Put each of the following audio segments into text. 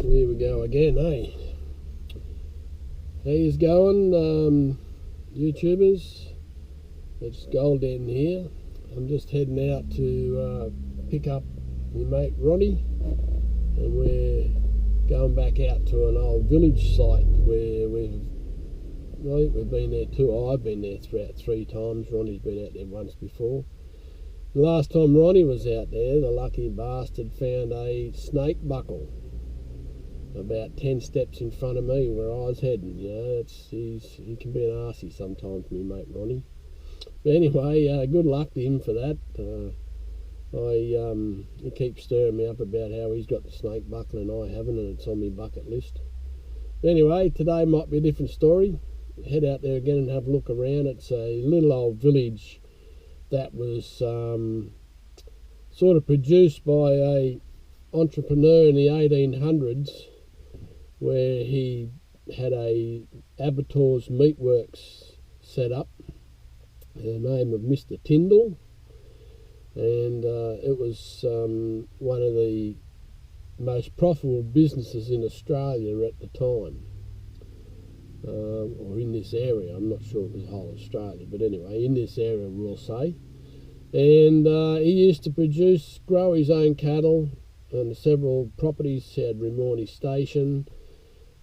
Here we go again, eh? How's going, YouTubers? It's Golden here. I'm just heading out to pick up my mate Ronnie, and we're going back out to an old village site where I think we've been there too. I've been there about 3 times. Ronnie's been out there once before. The last time Ronnie was out there, the lucky bastard found a snake buckle about 10 steps in front of me where I was heading. You know, he can be an arsey sometimes, me mate Ronnie. But anyway, good luck to him for that. He keeps stirring me up about how he's got the snake buckle and I haven't, and it's on my bucket list. But anyway, today might be a different story. Head out there again and have a look around. It's a little old village that was sort of produced by a entrepreneur in the 1800s, where he had a abattoirs meatworks set up, the name of Mr. Tyndall, and it was one of the most profitable businesses in Australia at the time, or in this area. I'm not sure it was the whole Australia, but anyway, in this area we'll say. And he used to grow his own cattle, and several properties. He had Rimornie Station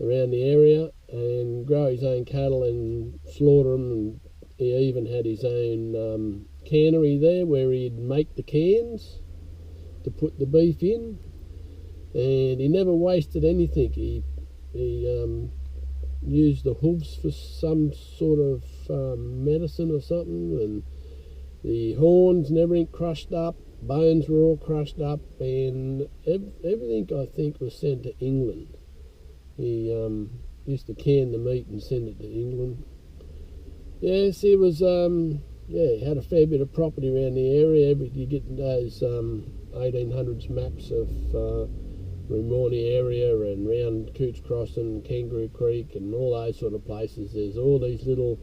around the area, and grow his own cattle and slaughter them, and he even had his own cannery there where he'd make the cans to put the beef in, and he never wasted anything. He used the hooves for some sort of medicine or something, and the horns and everything crushed up, bones were all crushed up, and everything I think was sent to England. He used to can the meat and send it to England. Yes, he was, he had a fair bit of property around the area. You get those 1800s maps of Rimornie area and round Coots Crossing, Kangaroo Creek and all those sort of places. There's all these little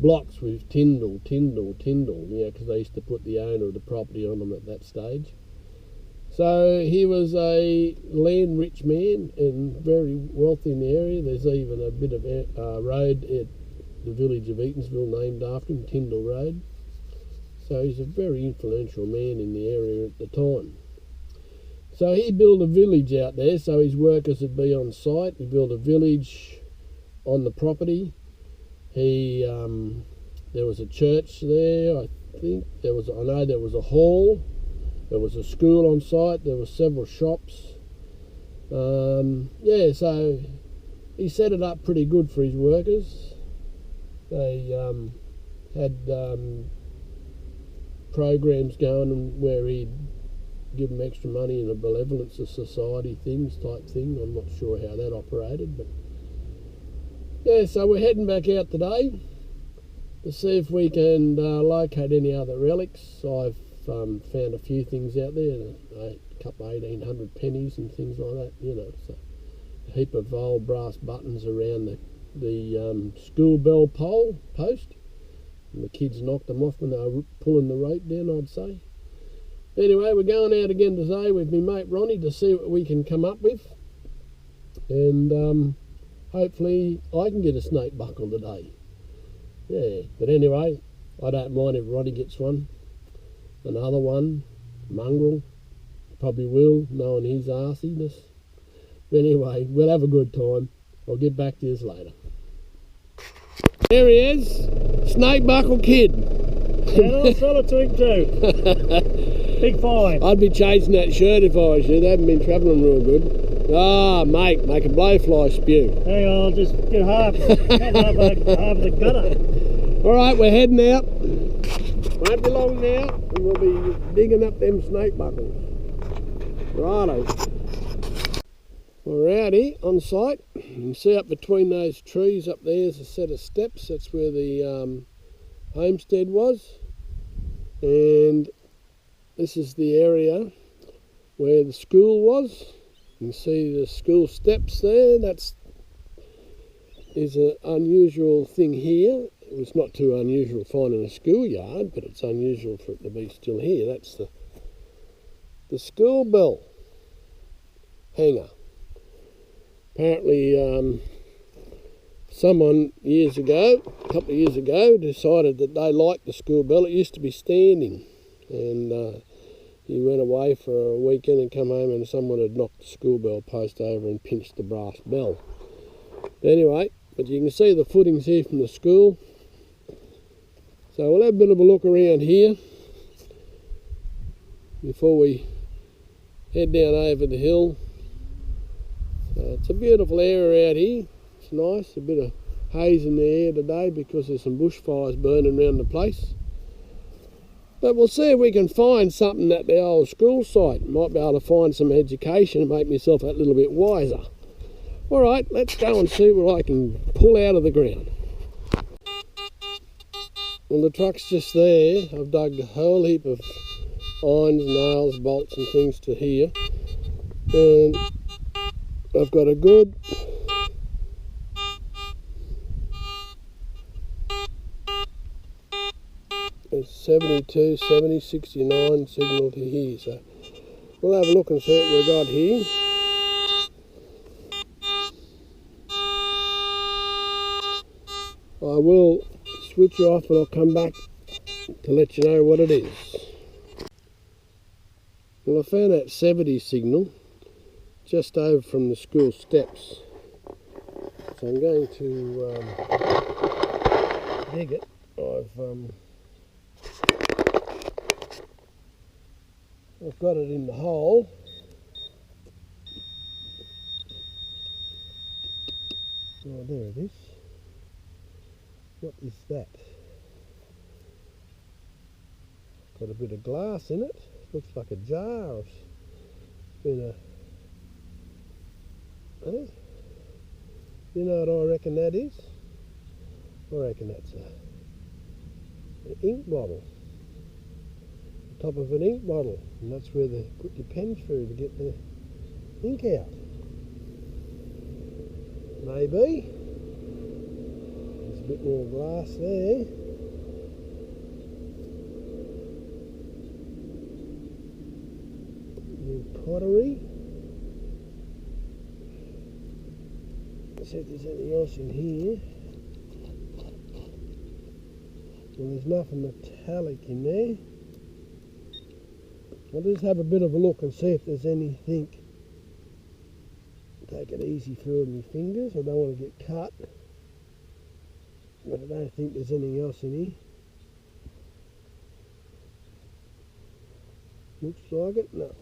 blocks with Tyndall, because they used to put the owner of the property on them at that stage. So he was a land-rich man and very wealthy in the area. There's even a bit of road at the village of Eatonsville named after him, Tyndall Road. So he's a very influential man in the area at the time. So he built a village out there so his workers would be on site. He built a village on the property. There was a church there, I think. I know there was a hall. There was a school on site. There were several shops. So he set it up pretty good for his workers. They had programs going where he'd give them extra money in a benevolence of society type thing. I'm not sure how that operated, but yeah, so we're heading back out today to see if we can locate any other relics. I've found a few things out there, a couple of 1800 pennies and things like that, so a heap of old brass buttons around the school bell post, and the kids knocked them off when they were pulling the rope down, I'd say. Anyway, we're going out again today with my mate Ronnie to see what we can come up with, and hopefully I can get a snake buckle today. Yeah, but anyway, I don't mind if Ronnie gets one. Another one, mongrel, probably will, knowing his arsiness. But anyway, we'll have a good time. I'll get back to you later. There he is, snake buckle kid. Yeah, I'll sell it to him too. Big fine. I'd be chasing that shirt if I was you. They haven't been travelling real good. Ah, mate, make a blowfly spew. Hang on, I'll just get half of the gutter. All right, we're heading out. Won't be long now, and we'll be digging up them snake buckles. Righto. We're out here on site. You can see up between those trees up there's a set of steps. That's where the homestead was. And this is the area where the school was. You can see the school steps there. That is an unusual thing here. It was not too unusual finding a schoolyard, but it's unusual for it to be still here. That's the school bell hanger. Apparently someone a couple of years ago, decided that they liked the school bell. It used to be standing, and he went away for a weekend and come home and someone had knocked the school bell post over and pinched the brass bell. Anyway, but you can see the footings here from the school. So we'll have a bit of a look around here before we head down over the hill. It's a beautiful area out here. It's nice, a bit of haze in the air today because there's some bushfires burning around the place. But we'll see if we can find something at the old school site. Might be able to find some education and make myself a little bit wiser. Alright, let's go and see what I can pull out of the ground. Well, the truck's just there. I've dug a whole heap of irons, nails, bolts and things to here. And I've got a good 72, 70, 69 signal to here. So we'll have a look and see what we've got here. I will switch off and I'll come back to let you know what it is. Well, I found that 70 signal just over from the school steps. So I'm going to dig it. I've got it in the hole. Oh, there it is. What is that? Got a bit of glass in it. Looks like a jar. It's been you know what I reckon that is? I reckon that's an ink bottle. The top of an ink bottle, and that's where they put your pen through to get the ink out. Maybe. There's a bit more glass there. New pottery. Let's see if there's anything else in here. Well, there's nothing metallic in there. I'll just have a bit of a look and see if there's anything. Take it easy through my fingers. I don't want to get cut. But I don't think there's anything else in here. Looks like it. No.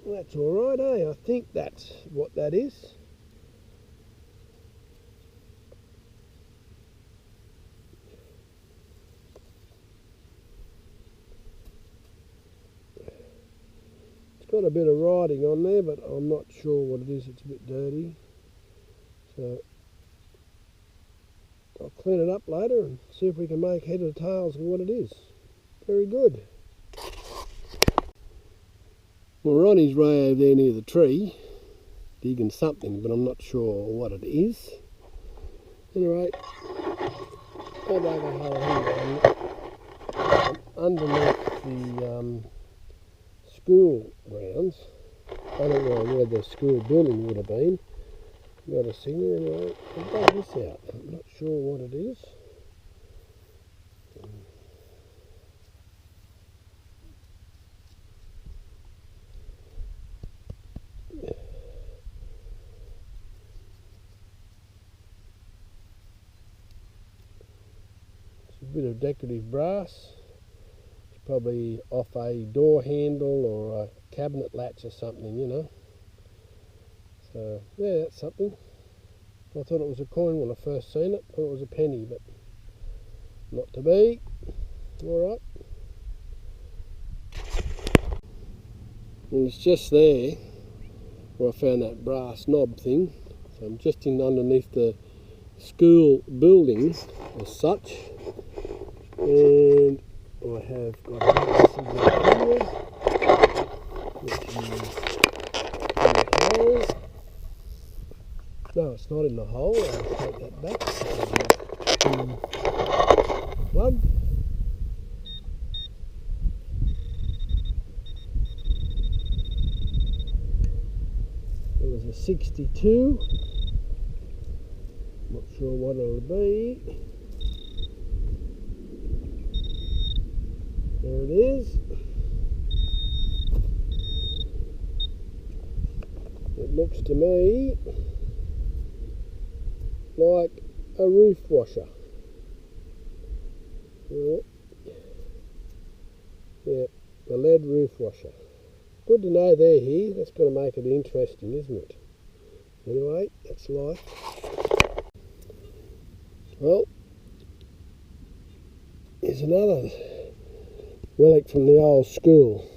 Well, that's alright, eh? I think that's what that is. It's got a bit of writing on there, but I'm not sure what it is. It's a bit dirty. So I'll clean it up later and see if we can make head or tails of what it is. Very good. Well, Ronnie's way over there near the tree, digging something, but I'm not sure what it is. Anyway, I'll dig a hole here underneath the school grounds. I don't know where the school building would have been. Got a signal anyway. I'll dug this out. I'm not sure what it is. A bit of decorative brass. It's probably off a door handle or a cabinet latch or something, you know. So yeah, that's something. I thought it was a coin when I first seen it. I thought it was a penny, but not to be. Alright. And it's just there where I found that brass knob thing. So I'm just in underneath the school building as such. And I have got another signal here, which is in the hole. No, it's not in the hole. I'll take that back. Plug. a 62. Not sure what it'll be. There it is. It looks to me like a roof washer. Yeah, the lead roof washer. Good to know they're here. That's going to make it interesting, isn't it? Anyway, that's life. Well, here's another relic from the old school.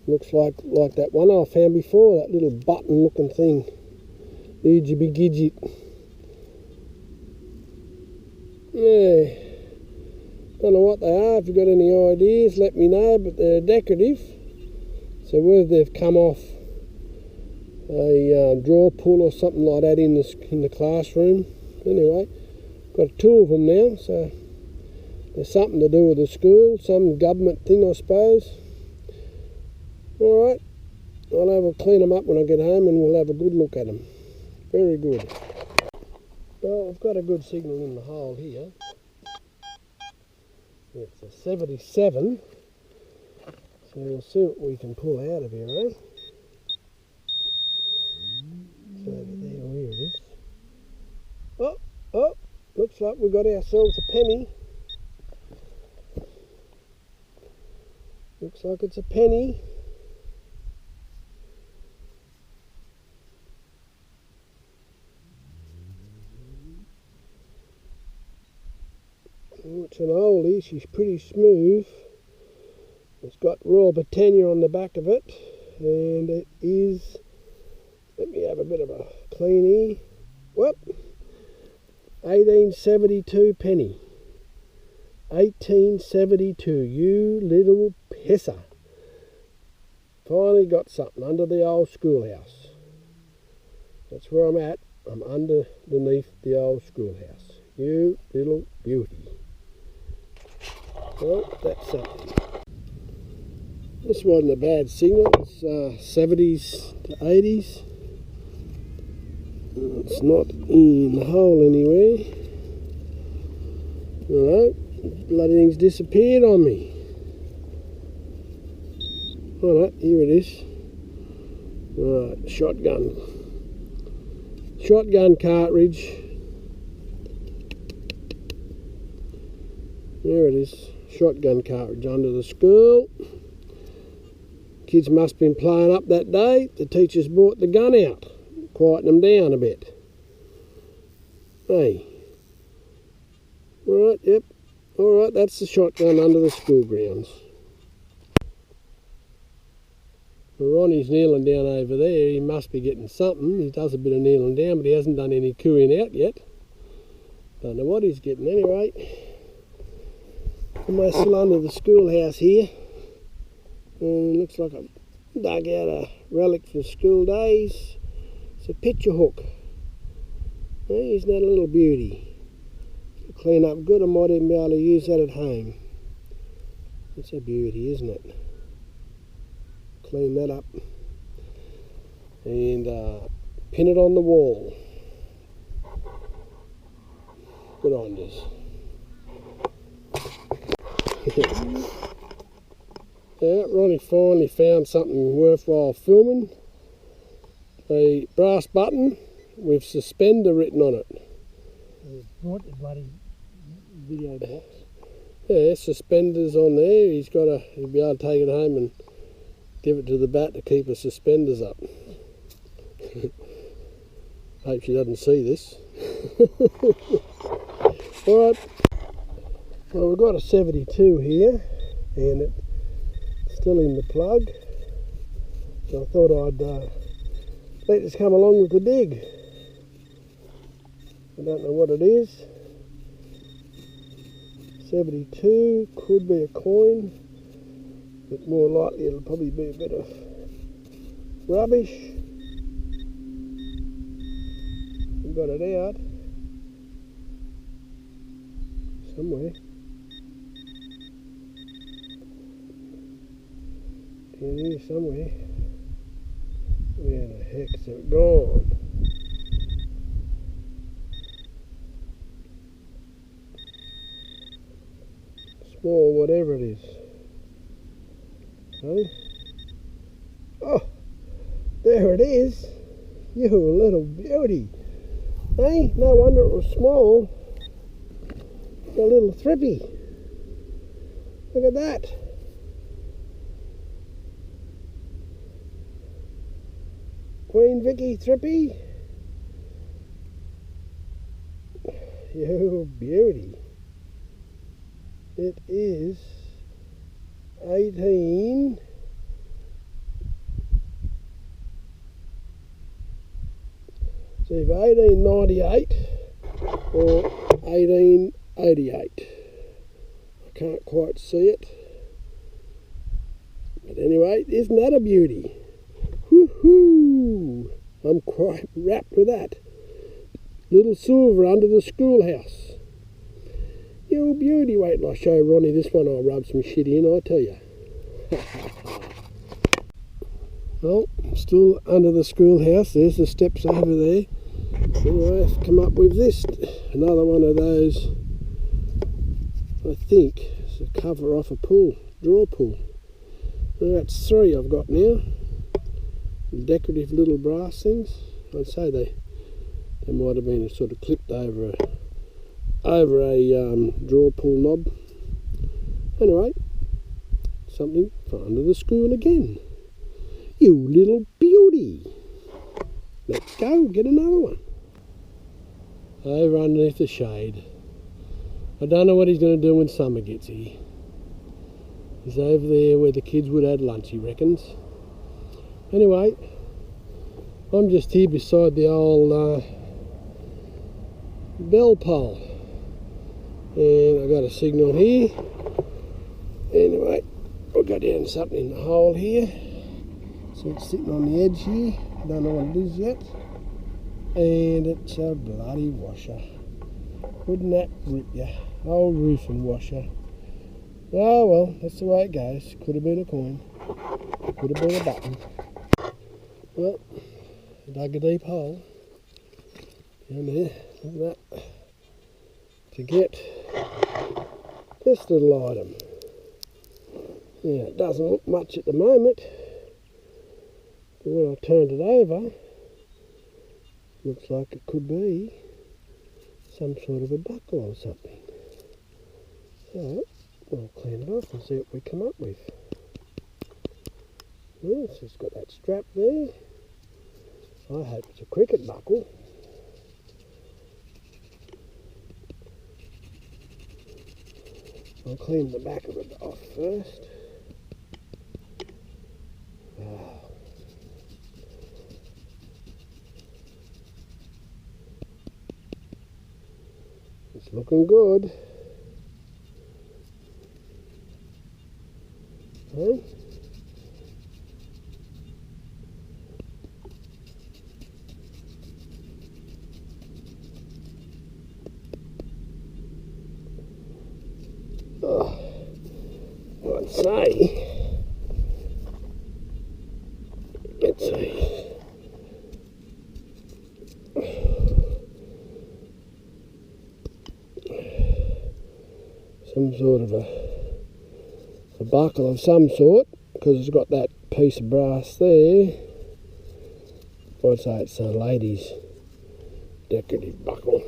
Looks like that one I found before, that little button looking thing. Oogibby gidget. Yeah. Don't know what they are. If you've got any ideas, let me know, but they're decorative. So whether they've come off a draw pull or something like that in the classroom. Anyway, got two of them now, so there's something to do with the school, some government thing, I suppose. Alright, I'll clean them up when I get home and we'll have a good look at them. Very good. Well, I've got a good signal in the hole here. It's a 77. So we'll see what we can pull out of here, eh? It's over there, where it is. Oh, looks like we got ourselves a penny. Looks like it's a penny. Oh, it's an oldie, she's pretty smooth. It's got Royal Britannia on the back of it, and it is, let me have a bit of a cleanie. Whoop, 1872 penny. 1872, you little pisser. Finally got something under the old schoolhouse. That's where I'm at. I'm underneath the old schoolhouse. You little beauty. Well, that's something. This wasn't a bad signal. It's 70s to 80s. It's not in the hole anywhere. Alright, bloody thing's disappeared on me. Alright, here it is. Alright, shotgun. Shotgun cartridge. There it is. Shotgun cartridge under the school. Kids must have been playing up that day. The teachers brought the gun out, quieten them down a bit. Hey. Alright, yep. Alright, that's the shotgun under the school grounds. Well, Ronnie's kneeling down over there. He must be getting something. He does a bit of kneeling down, but he hasn't done any cooing out yet. Don't know what he's getting anyway. Almost still under the schoolhouse here. And looks like I've dug out a relic from school days. It's a picture hook. Hey, isn't that a little beauty? It'll clean up good. I might even be able to use that at home. It's a beauty, isn't it? Clean that up and pin it on the wall. Good on this. Yeah, Ronnie finally found something worthwhile filming. A brass button with suspender written on it. Brought the bloody video box. Yeah, suspenders on there. He'll be able to take it home and give it to the bat to keep her suspenders up. Hope she doesn't see this. Alright, well, we've got a 72 here, and it's still in the plug. So I thought I'd let this come along with the dig. I don't know what it is. 72, could be a coin. But more likely it'll probably be a bit of rubbish. We've got it out somewhere. Down here somewhere. Where the heck's it gone? Small, whatever it is. Hey? Oh, there it is. You little beauty. Hey, no wonder it was small. A little thrippy. Look at that. Queen Vicky thrippy. You beauty. It is 18. It's either 1898 or 1888. I can't quite see it. But anyway, isn't that a beauty? Woohoo! I'm quite wrapped with that. Little silver under the schoolhouse. You beauty. Wait till I show Ronnie this one. I'll rub some shit in, I tell you. Well, still under the schoolhouse. There's the steps over there. Anyway, I've come up with this. Another one of those, I think, it's a cover off a pool, draw pool. Well, that's 3 I've got now. Decorative little brass things. I'd say they might have been sort of clipped over a draw pull knob. Anyway, something for under the school again. You little beauty. Let's go get another one. Over underneath the shade. I don't know what he's going to do when summer gets here. He's over there where the kids would have lunch, he reckons. Anyway, I'm just here beside the old bell pole. And I've got a signal here. Anyway, I'll go down something in the hole here. So it's sitting on the edge here. Don't know what it is yet. And it's a bloody washer. Wouldn't that rip ya? Old roofing washer. Oh well, that's the way it goes. Could have been a coin. Could have been a button. Well, I dug a deep hole down there. Look at that. To get this little item. Yeah, it doesn't look much at the moment. But when I turned it over, looks like it could be some sort of a buckle or something. So, I'll clean it off and see what we come up with. Well, so it's got that strap there. I hope it's a cricket buckle. I'll clean the back of it off first. Wow. It's looking good. Hey? Oh, I'd say, let's see, some sort of a buckle of some sort, because it's got that piece of brass there. I'd say it's a lady's decorative buckle.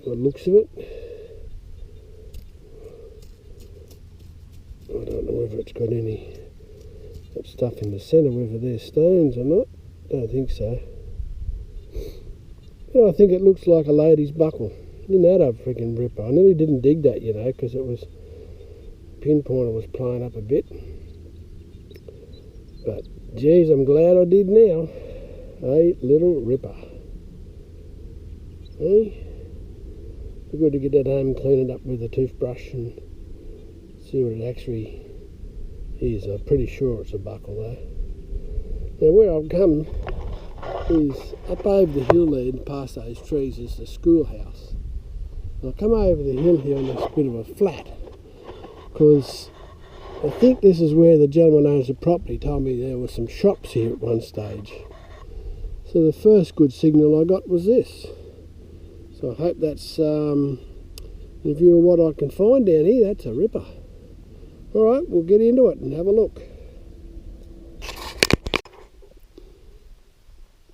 The looks of it. I don't know whether it's got any that stuff in the centre, whether they're stones or not. Don't think so. But I think it looks like a lady's buckle. Isn't that a freaking ripper? I nearly didn't dig that, you know, because it was pinpointer was playing up a bit. But geez, I'm glad I did now. A little ripper. Hey? Be good to get that home and clean it up with a toothbrush and see what it actually is. I'm pretty sure it's a buckle though. Now where I've come is up over the hill there and past those trees is the schoolhouse. I'll come over the hill here on this bit of a flat because I think this is where the gentleman who owns the property told me there were some shops here at one stage. So the first good signal I got was this. So I hope that's in view of what I can find down here. That's a ripper. Alright, we'll get into it and have a look.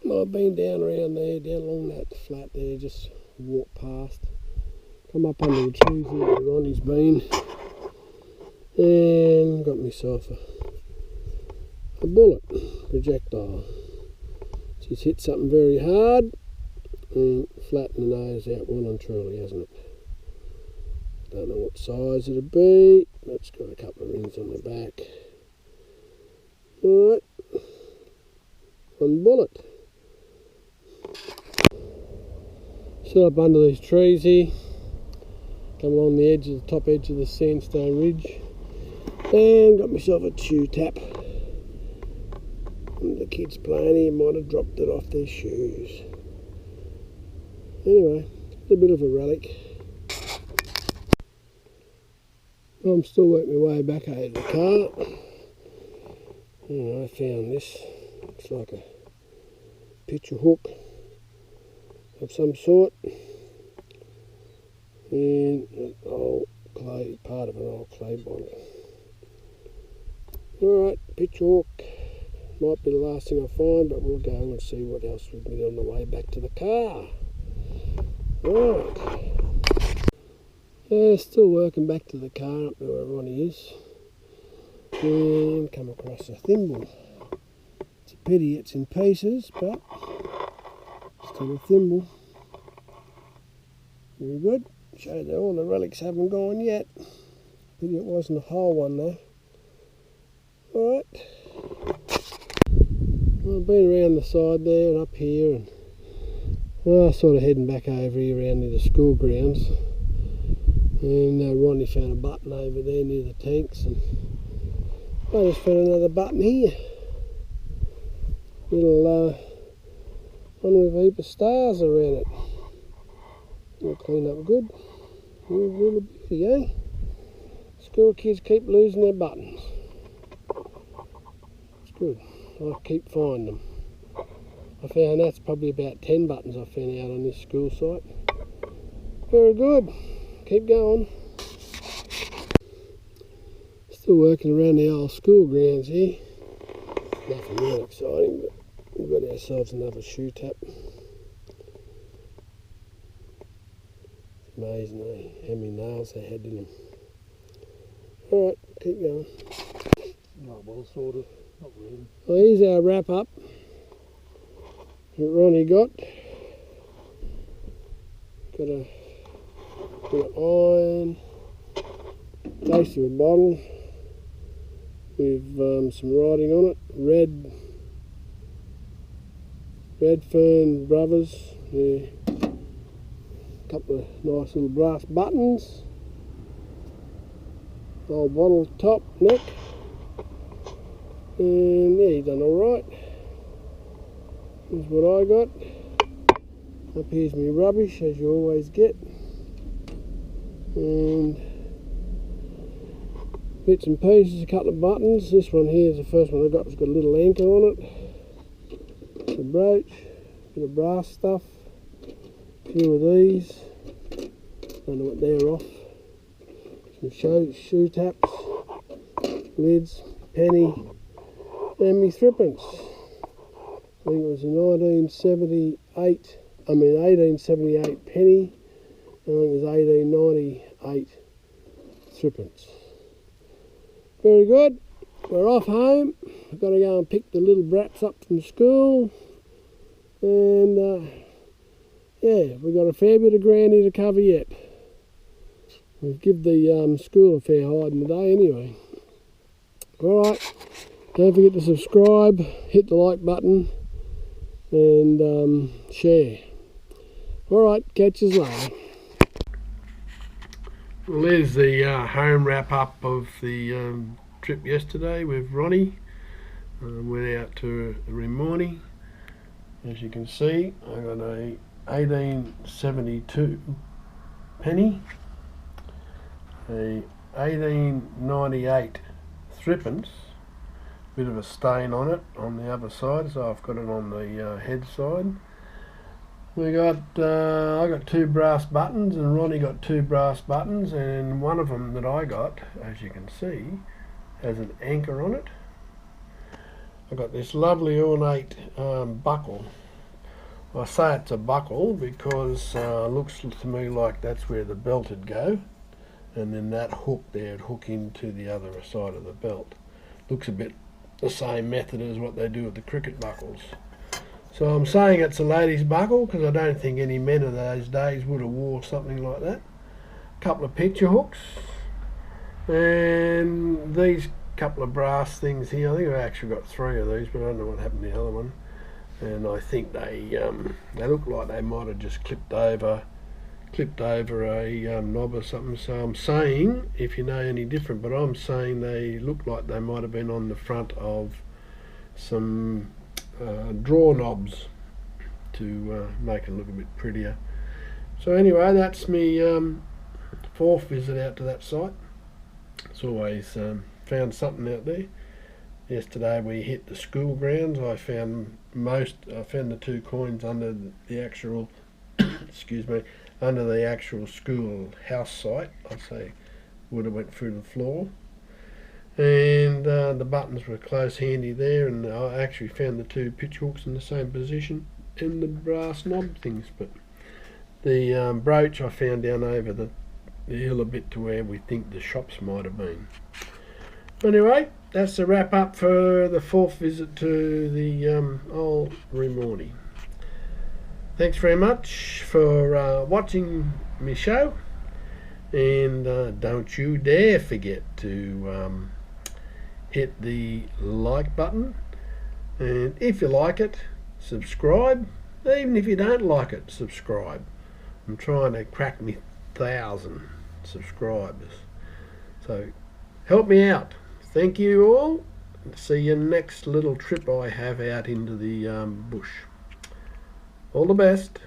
I've been down around there, down along that flat there, just walked past. Come up under the trees here where Ronnie's been. And got myself a bullet projectile. She's hit something very hard and flattened the nose out well and truly, hasn't it? Don't know what size it'll be, but it's got a couple of rings on the back. Alright, one bullet. Still up under these trees here. Come along the edge of the top edge of the sandstone ridge. And got myself a chew tap. And the kids playing here might have dropped it off their shoes. Anyway, it's a bit of a relic. I'm still working my way back out of the car. And I found this. Looks like a picture hook of some sort. And an old clay, part of an old clay bottle. Alright, picture hook. Might be the last thing I find, but we'll go and see what else we can get on the way back to the car. Right. Yeah, still working back to the car up where Ronnie is. And come across a thimble. It's a pity it's in pieces, but still a thimble. Very good. Shows that all the relics haven't gone yet. Pity it wasn't a whole one though. Alright. Well, I've been around the side there and up here and sort of heading back over here around near the school grounds. And Ronnie found a button over there near the tanks, and I just found another button here. Little one with a heap of stars around it. All cleaned up good. Little beauty, eh? School kids keep losing their buttons. It's good. I keep finding them. I found that's probably about 10 buttons I found out on this school site. Very good. Keep going. Still working around the old school grounds here. Nothing real exciting, but we've got ourselves another shoe tap. It's amazing, eh? How many nails they had in them. Alright, keep going. Oh, well, sort of. Not really. Well, here's our wrap up that Ronnie got. Got a bit of iron, base of a bottle with some writing on it. Redfern Brothers. Yeah. A couple of nice little brass buttons. Old bottle top, neck. And yeah, he's done alright. Here's what I got. Up here's my rubbish, as you always get. And bits and pieces, a couple of buttons. This one here is the first one I got. It's got a little anchor on it. A brooch, a bit of brass stuff. A few of these. Don't know what they're off. Some shoe taps, lids, penny, and me threepence. I think it was a 1878 penny, and I think it was 1898 threepence. Very good. We're off home. I've got to go and pick the little brats up from school, and yeah, we've got a fair bit of ground here to cover yet. We'll give the school a fair hiding today anyway. Alright, don't forget to subscribe, hit the like button, and share. Alright, catch us later. Well, there's the home wrap up of the trip yesterday with Ronnie. Went out to Rimoni. As you can see, I got a 1872 penny, a 1898 strippings. Bit of a stain on it on the other side, so I've got it on the head side. I got 2 brass buttons, and Ronnie got 2 brass buttons, and one of them that I got, as you can see, has an anchor on it. I got this lovely ornate buckle. I say it's a buckle because it looks to me like that's where the belt would go, and then that hook there would hook into the other side of the belt. Looks a bit the same method as what they do with the cricket buckles. So I'm saying it's a lady's buckle because I don't think any men of those days would have wore something like that. A couple of picture hooks, and these couple of brass things here. I think I've actually got 3 of these, but I don't know what happened to the other one. And I think they look like they might have just clipped over a knob or something. So I'm saying, if you know any different, but I'm saying they look like they might have been on the front of some drawer knobs to make it look a bit prettier. So anyway, that's me 4th visit out to that site. It's always found something out there. Yesterday we hit the school grounds. I found the 2 coins under the actual excuse me, under the actual school house site. I'd say would have went through the floor, and the buttons were close handy there, and I actually found the 2 pitch hooks in the same position in the brass knob things. But the brooch I found down over the hill a bit to where we think the shops might have been. Anyway, that's the wrap up for the 4th visit to the old Rimorny. Thanks very much for watching my show, and don't you dare forget to hit the like button, and if you like it, subscribe. Even if you don't like it, subscribe. I'm trying to crack me 1,000 subscribers, so help me out. Thank you all. See you next little trip I have out into the bush. All the best.